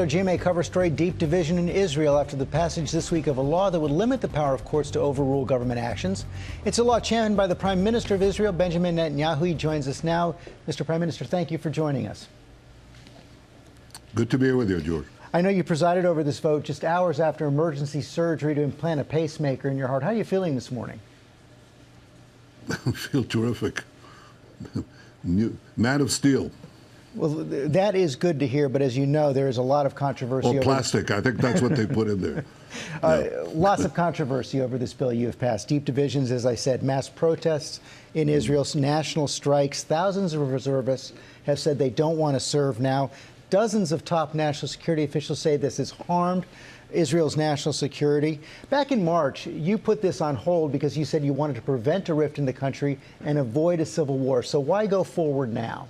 Our GMA cover story, deep division in Israel after the passage this week of a law that would limit the power of courts to overrule government actions. It's a law championed by the Prime Minister of Israel, Benjamin Netanyahu. He joins us now. Mr. Prime Minister, thank you for joining us. Good to be here with you, George. I know you presided over this vote just hours after emergency surgery to implant a pacemaker in your heart. How are you feeling this morning? I feel terrific. Man of steel. Well, that is good to hear, but as you know, there is a lot of controversy. Or plastic. I think that's what they put in there. Lots of controversy over this bill you have passed. Deep divisions, as I said, mass protests in Israel, national strikes. Thousands of reservists have said they don't want to serve now. Dozens of top national security officials say this has harmed Israel's national security. Back in March, you put this on hold because you said you wanted to prevent a rift in the country and avoid a civil war. So why go forward now?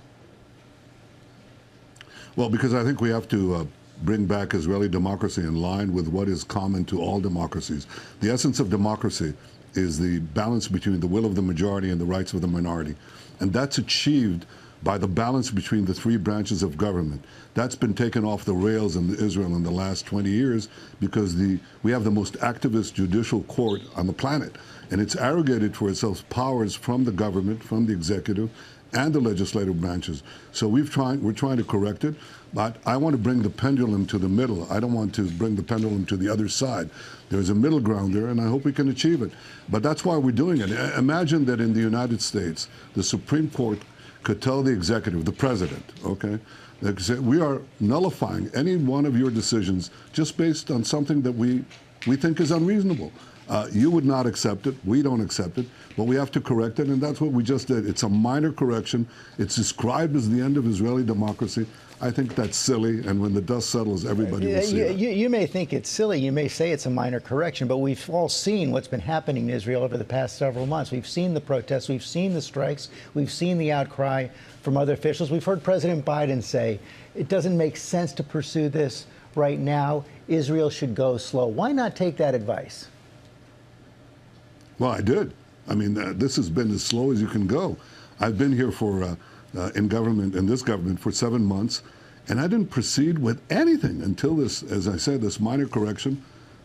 Well, because I think we have to bring back Israeli democracy in line with what is common to all democracies. The essence of democracy is the balance between the will of the majority and the rights of the minority. And that's achieved by the balance between the three branches of government. That's been taken off the rails in Israel in the last 20 years because we have the most activist judicial court on the planet. And it's arrogated for itself powers from the government, from the executive, and the legislative branches. So we're trying to correct it, but I want to bring the pendulum to the middle. I don't want to bring the pendulum to the other side. There's a middle ground there, and I hope we can achieve it. But that's why we're doing it. Imagine that in the United States, the Supreme Court could tell the executive, the president, okay, they could say, we are nullifying any one of your decisions just based on something that we think is unreasonable. You would not accept it. We don't accept it. But we have to correct it, and that's what we just did. It's a minor correction. It's described as the end of Israeli democracy. I think that's silly, and when the dust settles, everybody will see it. You may think it's silly. You may say it's a minor correction, but we've all seen what's been happening in Israel over the past several months. We've seen the protests. We've seen the strikes. We've seen the outcry from other officials. We've heard President Biden say it doesn't make sense to pursue this right now. Israel should go slow. Why not take that advice? Well, I did. I mean, this has been as slow as you can go. I've been here for in this government for 7 months, and I didn't proceed with anything until this, as I said, this minor correction,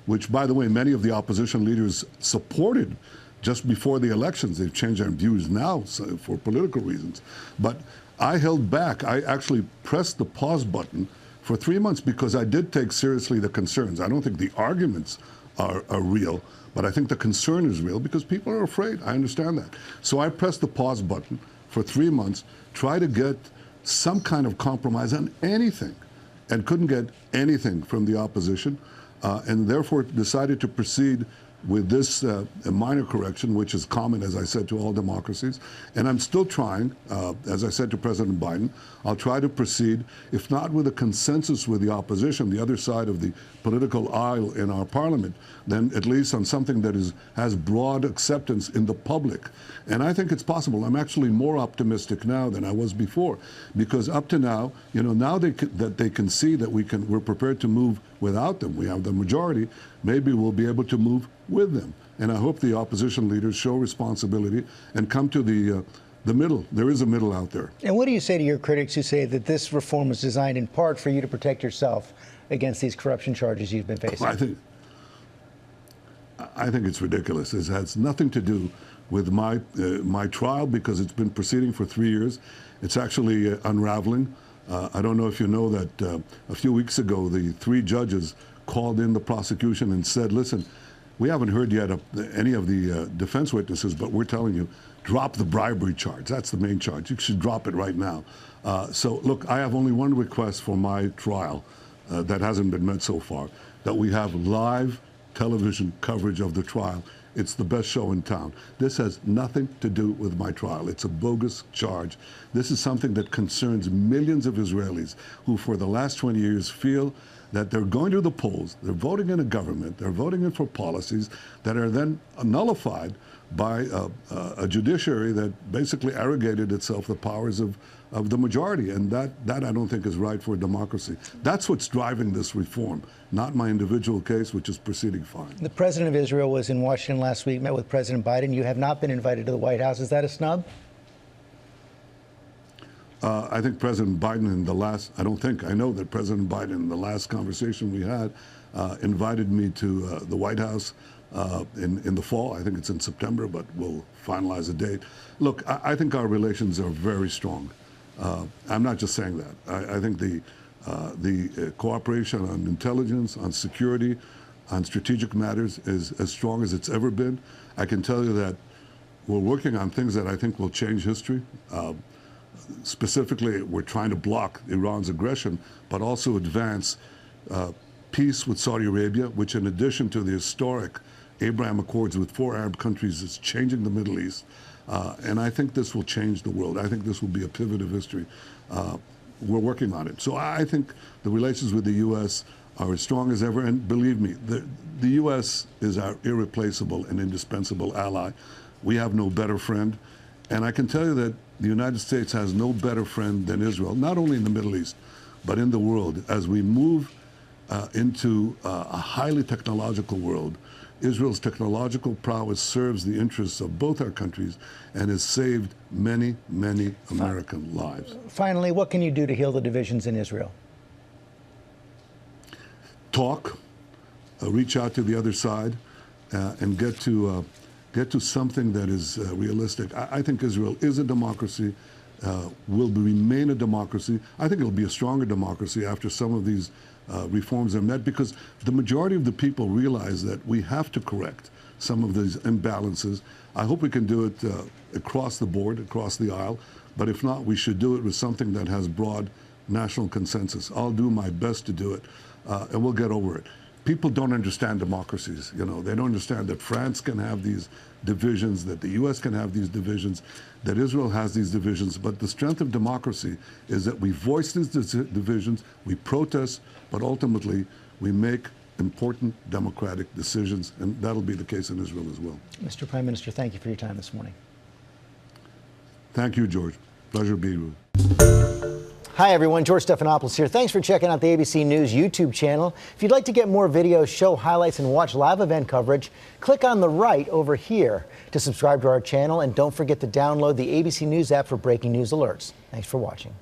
which, by the way, many of the opposition leaders supported just before the elections. They've changed their views now for political reasons. But I held back. I actually pressed the pause button for 3 months because I did take seriously the concerns. I don't think the arguments are real, but I think the concern is real because people are afraid. I understand that. So I pressed the pause button for 3 months, try to get some kind of compromise on anything, and couldn't get anything from the opposition, and therefore decided to proceed with this minor correction, which is common, as I said, to all democracies. And I'm still trying, as I said to President Biden, I'll try to proceed, if not with a consensus with the opposition, the other side of the political aisle in our parliament, then at least on something that has broad acceptance in the public. And I think it's possible. I'm actually more optimistic now than I was before, because up to now, you know, now that they can see that we're prepared to move without them. We have the majority. Maybe we'll be able to move with them. And I hope the opposition leaders show responsibility and come to the middle. There is a middle out there. And what do you say to your critics who say that this reform was designed in part for you to protect yourself against these corruption charges you've been facing? I think it's ridiculous. It has nothing to do with my trial because it's been proceeding for 3 years. It's actually unraveling. I don't know if you know that a few weeks ago, the 3 judges called in the prosecution and said, listen, we haven't heard yet of any of the defense witnesses, but we're telling you, drop the bribery charge. That's the main charge. You should drop it right now. So, look, I have only one request for my trial that hasn't been met so far, that we have live television coverage of the trial. It's the best show in town. This has nothing to do with my trial. It's a bogus charge. This is something that concerns millions of Israelis who for the last 20 years feel that they're going to the polls, they're voting in a government, they're voting in for policies that are then nullified by a judiciary that basically arrogated itself the powers of the majority. And that I don't think is right for a democracy. That's what's driving this reform, not my individual case, which is proceeding fine. The president of Israel was in Washington last week, met with President Biden. You have not been invited to the White House. Is that a snub? I think President Biden I know that President Biden in the last conversation we had invited me to the White House in the fall. I think it's in September, but we'll finalize a date. Look, I think our relations are very strong. I'm not just saying that. I think the cooperation on intelligence, on security, on strategic matters is as strong as it's ever been. I can tell you that we're working on things that I think will change history. Specifically, we're trying to block Iran's aggression, but also advance peace with Saudi Arabia, which in addition to the historic Abraham Accords with 4 Arab countries is changing the Middle East. And I think this will change the world. I think this will be a pivot of history. We're working on it. So I think the relations with the U.S. are as strong as ever. And believe me, the U.S. is our irreplaceable and indispensable ally. We have no better friend. And I can tell you that the United States has no better friend than Israel, not only in the Middle East, but in the world. As we move into a highly technological world, Israel's technological prowess serves the interests of both our countries and has saved many, many American lives. Finally, what can you do to heal the divisions in Israel? Talk, reach out to the other side, and get to something that is realistic. I think Israel is a democracy, will remain a democracy. I think it'll be a stronger democracy after some of these reforms are met, because the majority of the people realize that we have to correct some of these imbalances. I hope we can do it across the board, across the aisle, but if not, we should do it with something that has broad national consensus. I'll do my best to do it, and we'll get over it. People don't understand democracies. You know, they don't understand that France can have these divisions, that the U.S. can have these divisions, that Israel has these divisions. But the strength of democracy is that we voice these divisions, we protest, but ultimately we make important democratic decisions, and that'll be the case in Israel as well. Mr. Prime Minister, thank you for your time this morning. Thank you, George. Pleasure being with you. Hi, everyone. George Stephanopoulos here. Thanks for checking out the ABC News YouTube channel. If you'd like to get more videos, show highlights, and watch live event coverage, click on the right over here to subscribe to our channel. And don't forget to download the ABC News app for breaking news alerts. Thanks for watching.